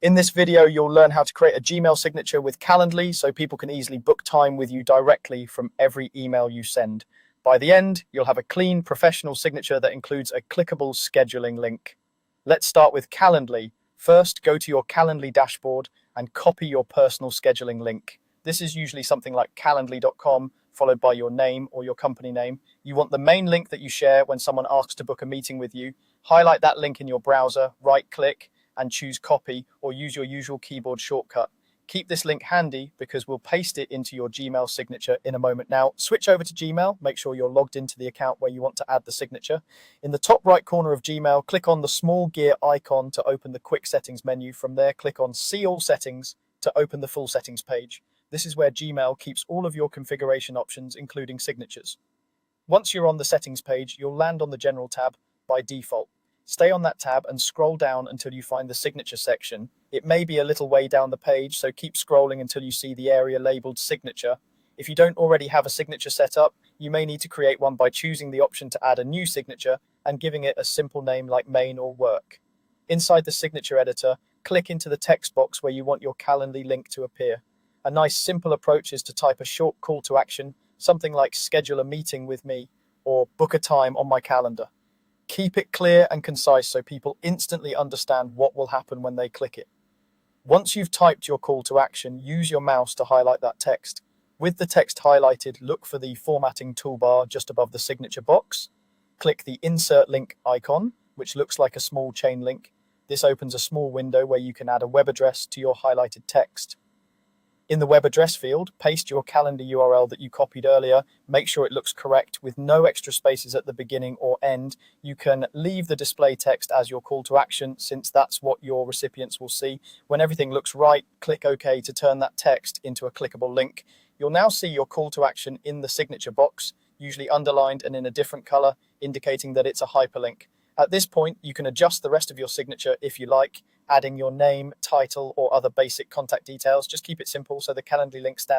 In this video, you'll learn how to create a Gmail signature with Calendly so people can easily book time with you directly from every email you send. By the end, you'll have a clean, professional signature that includes a clickable scheduling link. Let's start with Calendly. First, go to your Calendly dashboard and copy your personal scheduling link. This is usually something like calendly.com, followed by your name or your company name. You want the main link that you share when someone asks to book a meeting with you. Highlight that link in your browser, right-click, and choose copy, or use your usual keyboard shortcut. Keep this link handy because we'll paste it into your Gmail signature in a moment. Now, switch over to Gmail. Make sure you're logged into the account where you want to add the signature. In the top right corner of Gmail, click on the small gear icon to open the quick settings menu. From there, click on See All Settings to open the full settings page. This is where Gmail keeps all of your configuration options, including signatures. Once you're on the settings page, you'll land on the General tab by default. Stay on that tab and scroll down until you find the signature section. It may be a little way down the page, so keep scrolling until you see the area labeled signature. If you don't already have a signature set up, you may need to create one by choosing the option to add a new signature and giving it a simple name like main or work. Inside the signature editor, click into the text box where you want your Calendly link to appear. A nice simple approach is to type a short call to action, something like schedule a meeting with me or book a time on my calendar. Keep it clear and concise so people instantly understand what will happen when they click it. Once you've typed your call to action, use your mouse to highlight that text. With the text highlighted, look for the formatting toolbar just above the signature box. Click the insert link icon, which looks like a small chain link. This opens a small window where you can add a web address to your highlighted text. In the web address field, paste your Calendar URL that you copied earlier. Make sure it looks correct with no extra spaces at the beginning or end. You can leave the display text as your call to action since that's what your recipients will see. When everything looks right, click OK to turn that text into a clickable link. You'll now see your call to action in the signature box, usually underlined and in a different color, indicating that it's a hyperlink. At this point, you can adjust the rest of your signature if you like, adding your name, title, or other basic contact details. Just keep it simple so the Calendly link stands